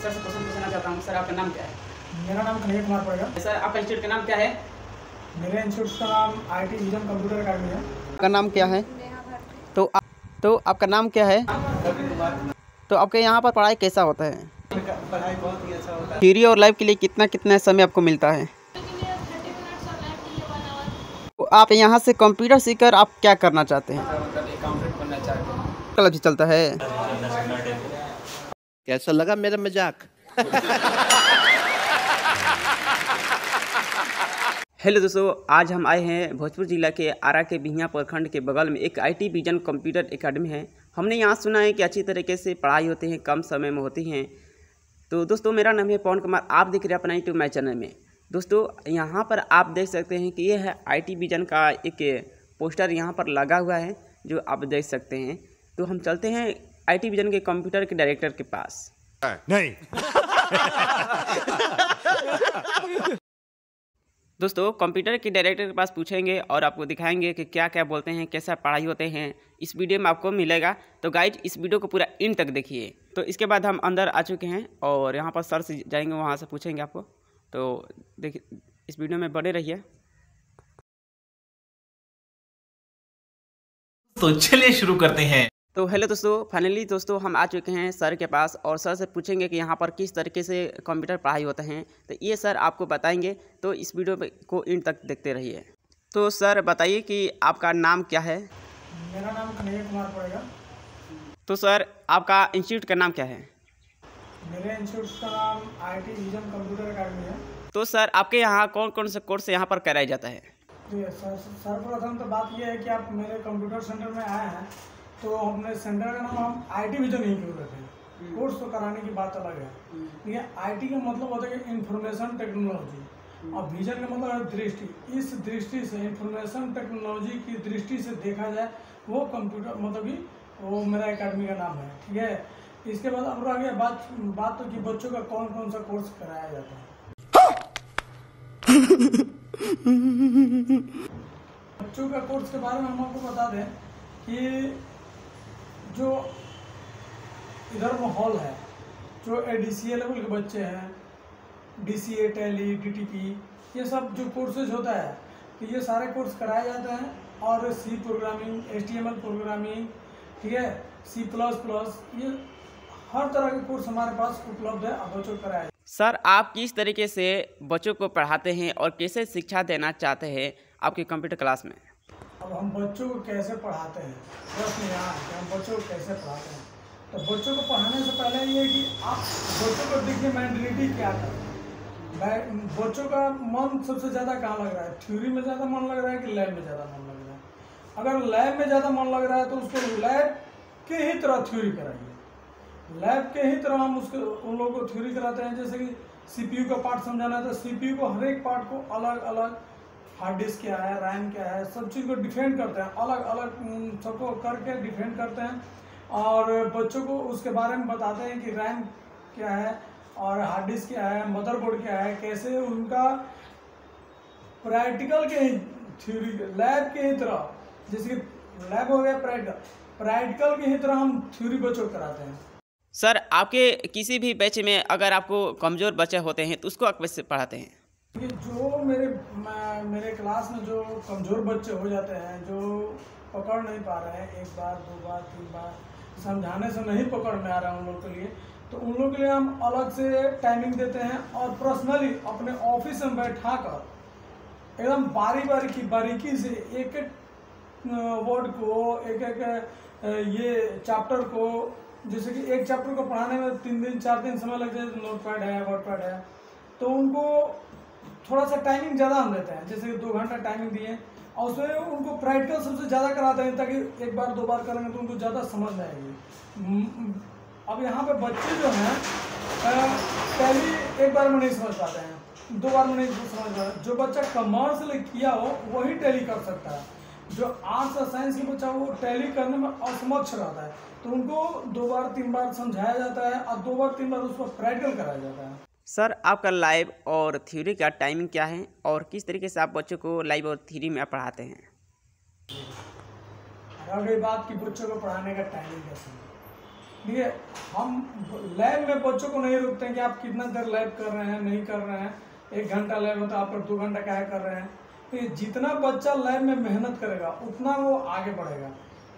Sir से question पूछना चाहता हूँ। सर आपका नाम क्या है? मेरा नाम कन्हैया कुमार पड़ेगा। सर आपका इंस्टीट्यूट का नाम क्या है? मेरे इंस्टीट्यूट का नाम IIT विजन कंप्यूटर अकेडमी है। आपका नाम क्या है? तो आपका नाम क्या है? तो आपके यहाँ पर पढ़ाई कैसा होता है? पढ़ाई बहुत ही अच्छा होता है। थ्योरी और लाइव के लिए कितना कितना समय आपको मिलता है? तो आप यहाँ से कंप्यूटर सीखकर आप क्या करना चाहते हैं? अकाउंटेंट बनना चाहते हैं। कल भी चलता है। कैसा लगा मेरा मजाक? हेलो दोस्तों, आज हम आए हैं भोजपुर जिला के आरा के बिहिया प्रखंड के बगल में एक IT विजन कंप्यूटर एकेडमी है। हमने यहाँ सुना है कि अच्छी तरीके से पढ़ाई होती है, कम समय में होती हैं। तो दोस्तों मेरा नाम है पवन कुमार, आप देख रहे हैं अपना यूट्यूब माई चैनल में। दोस्तों यहाँ पर आप देख सकते हैं कि ये है IT विजन का एक पोस्टर यहाँ पर लगा हुआ है जो आप देख सकते हैं। तो हम चलते हैं IT विजन के कंप्यूटर के डायरेक्टर के पास। नहीं। दोस्तों कंप्यूटर के डायरेक्टर के पास पूछेंगे और आपको दिखाएंगे कि क्या क्या बोलते हैं, कैसा पढ़ाई होते हैं, इस वीडियो में आपको मिलेगा। तो गाइज इस वीडियो को पूरा इन तक देखिए। तो इसके बाद हम अंदर आ चुके हैं और यहाँ पर सर से जाएंगे, वहाँ से पूछेंगे आपको। तो देखिए इस वीडियो में बने रहिए। तो चलिए शुरू करते हैं। तो हेलो दोस्तों, फाइनली दोस्तों हम आ चुके हैं सर के पास और सर से पूछेंगे कि यहाँ पर किस तरीके से कंप्यूटर पढ़ाई होते हैं। तो ये सर आपको बताएंगे, तो इस वीडियो को इन तक देखते रहिए। तो सर बताइए कि आपका नाम क्या है? मेरा नाम कन्हैया कुमार पड़ेगा। तो सर आपका इंस्टीट्यूट का नाम क्या है? मेरे इंस्टीट्यूट का नाम IIT विजन कंप्यूटर अकेडमी है। तो सर आपके यहाँ कौन कौन से कोर्स यहाँ पर कराया जाता है? तो सर्वप्रथम तो बात यह है कि आप मेरे कंप्यूटर सेंटर में आए हैं, तो अपने सेंटर का नाम हम IT विजन ही क्यों रखे हैं। कोर्स तो कराने की बात अलग है। देखिए IT का मतलब होता है कि इंफॉर्मेशन टेक्नोलॉजी और विजन का मतलब है दृष्टि। इस दृष्टि से इंफॉर्मेशन टेक्नोलॉजी की दृष्टि से देखा जाए वो कंप्यूटर मतलब कि वो मेरा एकेडमी का नाम है। ठीक है, इसके बाद अब रह गया बात तो कि बच्चों का कौन कौन सा कोर्स कराया जाता है। बच्चों का कोर्स के बारे में हम आपको बता दें कि जो इधर माहौल है, जो ADCA लेवल के बच्चे हैं, DCA, टैली, DTP, ये सब जो कोर्सेज होता है, तो ये सारे कोर्स कराए जाते हैं। और C प्रोग्रामिंग, HTML प्रोग्रामिंग, ठीक है, C++, ये हर तरह के कोर्स हमारे पास उपलब्ध है, अब बच्चों को कराया। सर आप किस तरीके से बच्चों को पढ़ाते हैं और कैसे शिक्षा देना चाहते हैं आपके कंप्यूटर क्लास में? अब हम बच्चों को कैसे पढ़ाते हैं, प्रश्न यहाँ है कि हम बच्चों को कैसे पढ़ाते हैं। तो बच्चों को पढ़ाने से पहले ये है कि आप बच्चों को देखिए मेंटलिटी क्या कर रहा है। बच्चों का मन सबसे ज़्यादा कहाँ लग रहा है, थ्योरी में ज़्यादा मन लग रहा है कि लैब में ज़्यादा मन लग रहा है। अगर लैब में ज़्यादा मन लग रहा है तो उसको लैब के ही तरह थ्योरी कराइए। लैब के ही तरह हम उन लोगों को थ्योरी कराते हैं। जैसे कि CPU का पार्ट समझाना है तो CPU को हर एक पार्ट को अलग अलग, हार्ड डिस्क क्या है, रैम क्या है, सब चीज़ को डिफेंड करते हैं, अलग अलग सबको करके डिफेंड करते हैं। और बच्चों को उसके बारे में बताते हैं कि रैम क्या है और हार्ड डिस्क क्या है, मदरबोर्ड क्या है, कैसे उनका प्रैक्टिकल के ही थ्योरी, लैब के ही तरह, जैसे कि लैब हो गया प्रैक्टिकल के ही तरह हम थ्योरी बच्चों को कराते हैं। सर आपके किसी भी बैच में अगर आपको कमज़ोर बच्चे होते हैं तो उसको आप कैसे पढ़ाते हैं? कि जो मेरे क्लास में जो कमज़ोर बच्चे हो जाते हैं, जो पकड़ नहीं पा रहे हैं, 1 बार 2 बार 3 बार समझाने से नहीं पकड़ में आ रहा है उन लोग के लिए, तो उन लोग के लिए हम अलग से टाइमिंग देते हैं और पर्सनली अपने ऑफिस में बैठा कर एकदम बारीकी से एक एक वर्ड को, एक एक ये चैप्टर को, जैसे कि एक चैप्टर को पढ़ाने में 3 दिन 4 दिन समय लग जाए, नोटपैड है, वर्डपैड है, तो उनको थोड़ा सा टाइमिंग ज़्यादा हम देते हैं। जैसे कि 2 घंटा टाइमिंग दिए और उसमें उनको प्रैक्टिकल सबसे ज़्यादा कराते हैं, ताकि 1 बार 2 बार करेंगे तो उनको ज़्यादा समझ में आएगी। अब यहाँ पे बच्चे जो हैं पहले 1 बार में नहीं समझ पाते हैं, 2 बार में नहीं समझ पाते हैं। जो बच्चा कॉमर्स से किया हो वही टैली कर सकता है। जो आर्ट्स और साइंस के बच्चा वो टैली करने में असमक्ष रहता है, तो उनको 2 बार 3 बार समझाया जाता है और 2 बार 3 बार उस पर प्रैक्टिकल कराया जाता है। सर आपका लाइव और थ्योरी का टाइमिंग क्या है और किस तरीके से आप बच्चों को लाइव और थ्योरी में पढ़ाते हैं? रह गई बात कि बच्चों को पढ़ाने का टाइमिंग कैसे, देखिए, हम लैब में बच्चों को नहीं रोकते हैं कि आप कितना देर लैब कर रहे हैं, नहीं कर रहे हैं। 1 घंटा लैब में तो आप 2 घंटा क्या कर रहे हैं। तो जितना बच्चा लैब में मेहनत करेगा उतना वो आगे बढ़ेगा।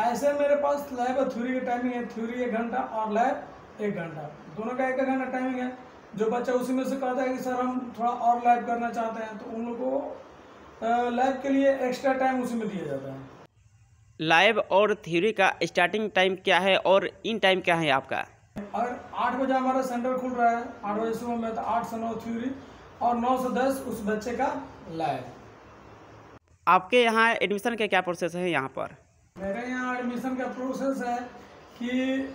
ऐसे मेरे पास लैब और थ्योरी की टाइमिंग है, थ्योरी 1 घंटा और लैब 1 घंटा, दोनों का 1 घंटा टाइमिंग है। जो बच्चा उसी में से कहता है कि सर हम थोड़ा और लैब करना चाहते हैं, तो उन लोगों को लैब के लिए एक्स्ट्रा टाइम उसी में दिया जाता है। लाइव और थ्योरी का स्टार्टिंग टाइम क्या है और इन टाइम क्या है आपका? और 8 बजे हमारा सेंटर खुल रहा है, 8 बजे सुबह में, तो 8 से 9 थ्योरी और 9 से 10 उस बच्चे का लैब। आपके यहाँ एडमिशन का क्या प्रोसेस है यहाँ पर? मेरे यहाँ एडमिशन का प्रोसेस है कि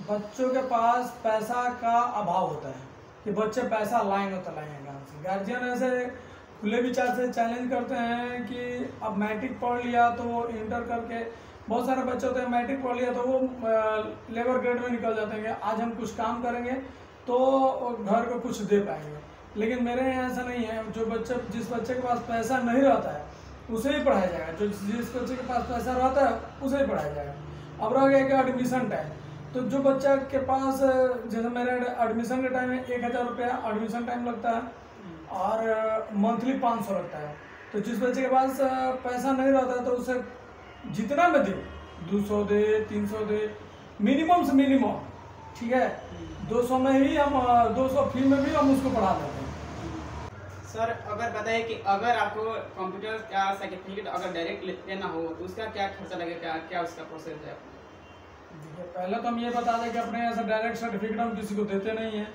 बच्चों के पास पैसा का अभाव होता है कि बच्चे पैसा लाएंगे तो लाएंगे कहाँ से। गार्जियन ऐसे खुले विचार से चैलेंज करते हैं कि अब मैट्रिक पढ़ लिया तो वो इंटर करके, बहुत सारे बच्चे होते हैं मैट्रिक पढ़ लिया तो वो लेबर ग्रेड में निकल जाते हैं कि आज हम कुछ काम करेंगे तो घर को कुछ दे पाएंगे। लेकिन मेरे यहाँ ऐसा नहीं है। जो बच्चे, जिस बच्चे के पास पैसा नहीं रहता है उसे ही पढ़ाया जाएगा, जो जिस बच्चे के पास पैसा रहता है उसे ही पढ़ाया जाएगा। अब रह गया कि एडमिशन टाइम, तो जो बच्चा के पास, जैसे मेरे एडमिशन के टाइम में 1000 रुपया एडमिशन टाइम लगता है और मंथली 500 लगता है। तो जिस बच्चे के पास पैसा नहीं रहता है तो उसे जितना में दे, 200 दे, 300 दे, मिनिमम से मिनिमम, ठीक है, 200 में ही हम 200 फी में भी हम उसको पढ़ा देते हैं। सर अगर बताइए कि अगर आपको कंप्यूटर का सर्टिफिकेट अगर डायरेक्ट लेना हो तो उसका क्या खर्चा लगेगा, क्या उसका प्रोसेस है? देखिए, पहले तो हम ये बता दें कि अपने यहाँ से डायरेक्ट सर्टिफिकेट हम किसी को देते नहीं हैं।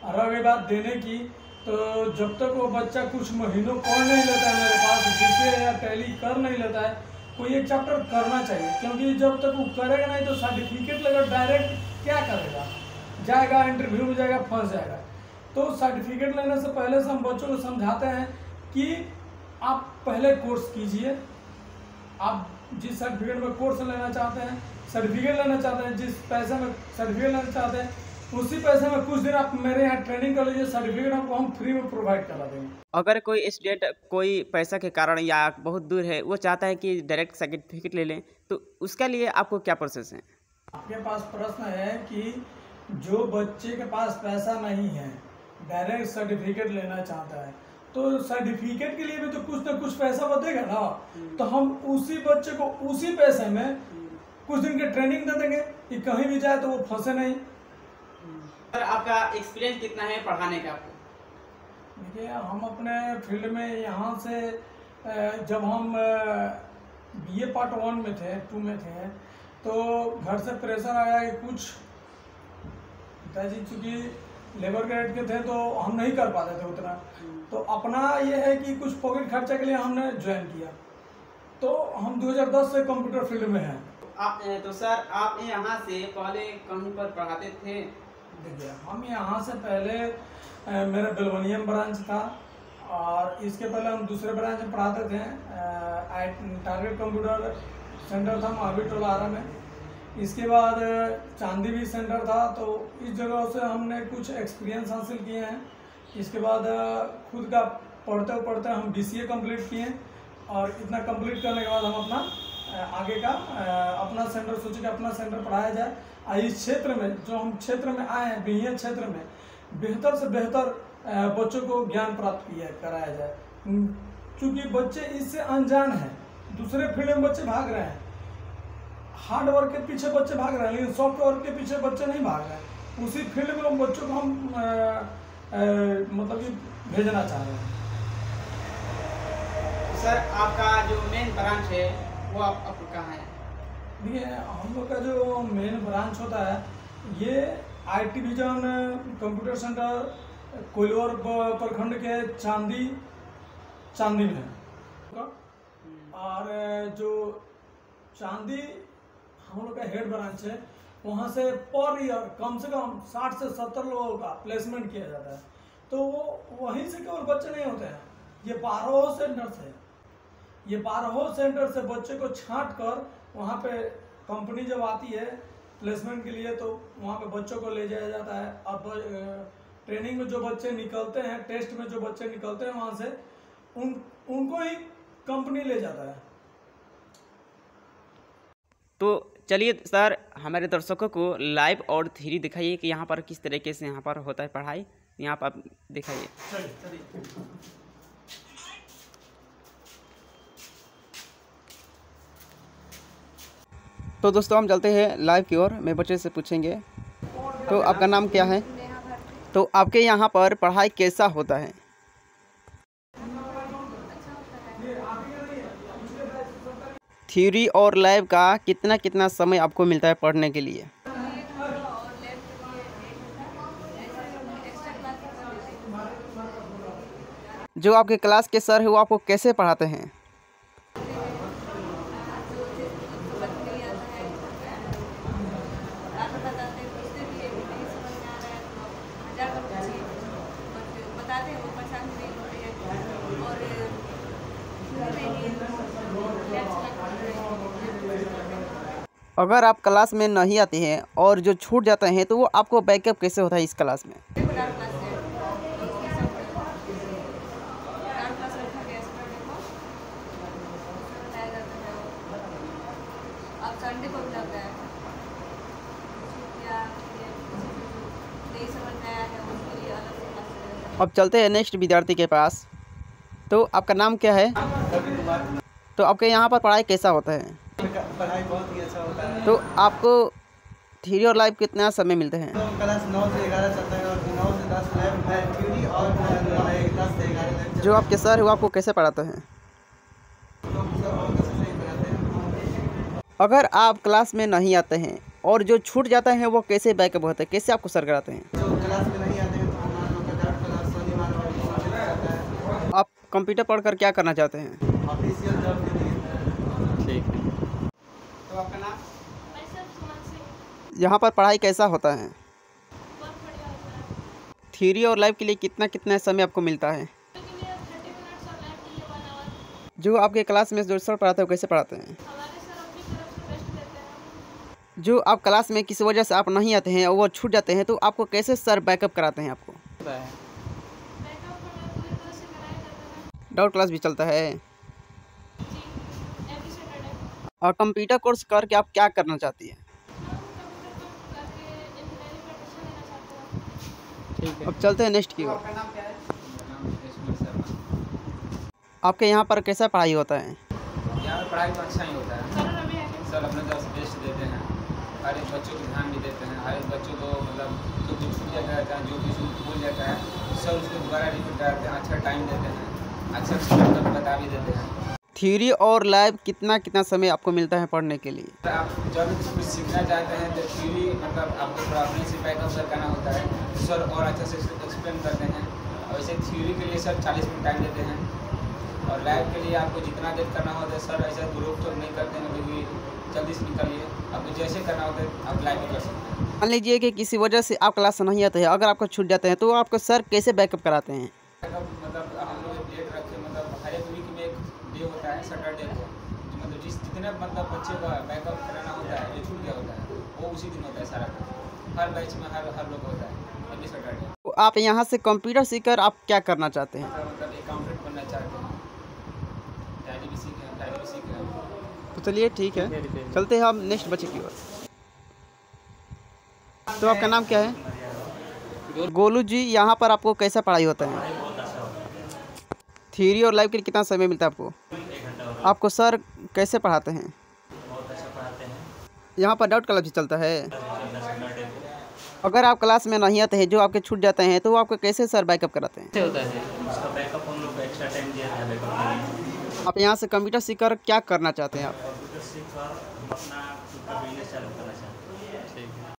और अगर बात देने की, तो जब तक वो बच्चा कुछ महीनों पढ़ नहीं लेता है मेरे पास, जिसे या टैली कर नहीं लेता है, कोई एक चैप्टर करना चाहिए। क्योंकि जब तक वो करेगा नहीं तो सर्टिफिकेट लेकर डायरेक्ट क्या करेगा, जाएगा इंटरव्यू में जाएगा, फंस जाएगा। तो सर्टिफिकेट लेने से पहले से हम बच्चों को समझाते हैं कि आप पहले कोर्स कीजिए। आप जिस सर्टिफिकेट में कोर्स लेना चाहते हैं, सर्टिफिकेट लेना चाहते हैं, जिस पैसे में सर्टिफिकेट लेना चाहते हैं, उसी पैसे में कुछ दिन आप मेरे यहाँ ट्रेनिंग कर लीजिए, सर्टिफिकेट आपको हम फ्री में प्रोवाइड करा देंगे। अगर कोई स्टूडेंट कोई पैसा के कारण या बहुत दूर है, वो चाहता है कि डायरेक्ट सर्टिफिकेट ले लें, तो उसके लिए आपको क्या प्रोसेस है? आपके पास प्रश्न है कि जो बच्चे के पास पैसा नहीं है, डायरेक्ट सर्टिफिकेट लेना चाहता है, तो सर्टिफिकेट के लिए भी तो कुछ ना कुछ पैसा बचेगा ना। तो हम उसी बच्चे को उसी पैसे में कुछ दिन की ट्रेनिंग दे देंगे कि कहीं भी जाए तो वो फंसे नहीं। सर आपका एक्सपीरियंस कितना है पढ़ाने का आपको? देखिए, हम अपने फील्ड में यहाँ से जब हम BA पार्ट 1 में थे, 2 में थे, तो घर से प्रेशर आया कि कुछ पिताजी चूँकि लेबर ग्रेड के थे तो हम नहीं कर पाते थे उतना, तो अपना ये है कि कुछ पॉकेट खर्चा के लिए हमने ज्वाइन किया। तो हम 2010 से कंप्यूटर फील्ड में हैं। तो सर आप यहाँ से पहले कहीं पर पढ़ाते थे? देखिए, हम यहाँ से पहले मेरा बेलवनियम ब्रांच था और इसके पहले हम दूसरे ब्रांच में पढ़ाते थे। टारगेट कंप्यूटर सेंटर था महावीर टोला आरा में। इसके बाद चांदी भी सेंटर था, तो इस जगह से हमने कुछ एक्सपीरियंस हासिल किए हैं। इसके बाद खुद का पढ़ते पढ़ते हम BCA कंप्लीट किए और इतना कंप्लीट करने के बाद हम अपना आगे का अपना सेंटर सोचे कि अपना सेंटर पढ़ाया जाए। इस क्षेत्र में जो हम क्षेत्र में आए हैं, BIA क्षेत्र में बेहतर से बेहतर बच्चों को ज्ञान प्राप्त कराया जाए। क्योंकि बच्चे इससे अनजान हैं, दूसरे फील्ड में बच्चे भाग रहे हैं, हार्ड वर्क के पीछे बच्चे भाग रहे हैं, लेकिन सॉफ्ट वर्क के पीछे बच्चे नहीं भाग रहे हैं। उसी फील्ड में हम बच्चों को हम मतलब कि भेजना चाह रहे हैं। सर आपका जो मेन ब्रांच है वो आपको कहाँ है? देखिए, हम लोग का जो मेन ब्रांच होता है ये IT vision computer centre Koilwar प्रखंड के चांदी में है। और जो चांदी हम लोग का हेड ब्रांच है, वहाँ से पर ईयर कम से कम 60 से 70 लोगों का प्लेसमेंट किया जाता है। तो वो वहीं से केवल बच्चे नहीं होते हैं, ये 12 सेंटर से, ये 12 सेंटर से बच्चे को छांट कर वहाँ पे कंपनी जब आती है प्लेसमेंट के लिए तो वहाँ पे बच्चों को ले जाया जाता है। और ट्रेनिंग में जो बच्चे निकलते हैं, टेस्ट में जो बच्चे निकलते हैं वहाँ से उनको ही कंपनी ले जाता है। तो चलिए सर, हमारे दर्शकों को लाइव और थ्योरी दिखाइए कि यहाँ पर किस तरीके से यहाँ पर होता है पढ़ाई। यहाँ पर आप दिखाइए। तो दोस्तों हम चलते हैं लाइव की ओर। मैं बच्चे से पूछेंगे, तो आपका नाम क्या है? तो आपके यहाँ पर पढ़ाई कैसा होता है? थ्योरी और लैब का कितना कितना समय आपको मिलता है पढ़ने के लिए? जो आपके क्लास के सर है वो आपको कैसे पढ़ाते हैं? अगर आप क्लास में नहीं आते हैं और जो छूट जाते हैं तो वो आपको बैकअप कैसे होता है इस क्लास में? अब चलते हैं नेक्स्ट विद्यार्थी के पास। तो आपका नाम क्या है? तो आपके यहाँ पर पढ़ाई कैसा होता है? पढ़ाई बहुत ही अच्छा होता है। तो आपको थ्योरी और लाइव कितना समय मिलते हैं? तो क्लास 9 से 11 चलता है और 9 से 10 लैब है थ्योरी और 10 से 11 लैब। जो आपके सर है वो आपको कैसे पढ़ाते हैं? अगर आप क्लास में नहीं आते हैं और जो छूट जाता है वो कैसे बैकअप होता है, कैसे आपको सर कराते हैं? जो क्लास में नहीं आते हैं तो हमारा लोग का डाउट क्लास शनिवार और सोमवार रहता है। आप कंप्यूटर पढ़कर क्या करना चाहते हैं? ऑफिशियल जॉब के लिए। ठीक है। तो आपका नाम? यहाँ पर पढ़ाई कैसा होता है? थ्योरी और लाइव के लिए कितना कितना समय आपको मिलता है? जो आपके क्लास में जो सर पढ़ाते हैं वो कैसे पढ़ाते हैं? जो आप क्लास में किसी वजह से आप नहीं आते हैं और वो छूट जाते हैं तो आपको कैसे सर बैकअप कराते हैं आपको? डाउट क्लास भी चलता है। और कंप्यूटर कोर्स करके आप क्या करना चाहती हैं? ठीक है। अब चलते हैं नेक्स्ट की ओर। आपका नाम क्या है? आपके यहाँ पर कैसा पढ़ाई होता है? यहाँ पर पढ़ाई तो अच्छा ही होता है। सर अपने तरफ से बेस्ट देते हैं, हर एक बच्चों को ध्यान भी देते हैं। हर एक बच्चों को मतलब जो छूट जाता है, जो भी भूल जाता है, सर उसको दोबारा रिपीट कराते हैं, अच्छा टाइम देते हैं, अच्छा मतलब बता भी देते हैं। थ्योरी और लैब कितना कितना समय आपको मिलता है पढ़ने के लिए? आप जब कुछ सीखना चाहते हैं तो थ्योरी मतलब आपको थोड़ा अपने से बैकअप करना होता है, सर और अच्छा से एक्सप्लेन करते हैं। और वैसे थ्योरी के लिए सर 40 मिनट टाइम देते हैं और लैब के लिए आपको जितना देर करना होता है सर ऐसा रोक टोक नहीं करते हैं, क्योंकि जल्दी से निकलिए, आपको जैसे करना होता है आप लाइव भी कर सकते हैं। मान लीजिए कि किसी वजह से आप क्लास नहीं आते हैं, अगर आपको छूट जाते हैं तो आपको सर कैसे बैकअप कराते हैं? मतलब हम लोग एक डेट रखे, मतलब हर एक वीक में एक डे होता है सैटरडे को, मतलब जितने मतलब बच्चे का बैकअप कराना होता है, जो छूट गया होता है वो उसी दिन होता है सारा। हर बैच में हर लोग होता है एवरी सैटरडे। तो आप यहाँ से कंप्यूटर सीखकर आप क्या करना चाहते हैं? मतलब अकाउंटेंट बनना चाहते हैं, टैली भी सीखे हैं। तो चलिए ठीक है, चलते हैं हम नेक्स्ट बच्चे की ओर। तो आपका नाम क्या है? गोलू जी, यहाँ पर आपको कैसा पढ़ाई होता है? थ्योरी और लाइव के लिए कितना समय मिलता है आपको? आपको सर कैसे पढ़ाते हैं? यहाँ पर डाउट क्लास भी चलता है। अगर आप क्लास में नहीं आते हैं, जो आपके छूट जाते हैं तो आपको कैसे सर बैकअप कराते हैं? होता है उसका बैकअप हम लोग को एक्स्ट्रा टाइम दिया है बैकअप के लिए। आप यहाँ से कंप्यूटर सीखकर क्या करना चाहते हैं आप? कंप्यूटर सीखकर हम अपना बिजनेस चालू करना चाहते हैं। ठीक है।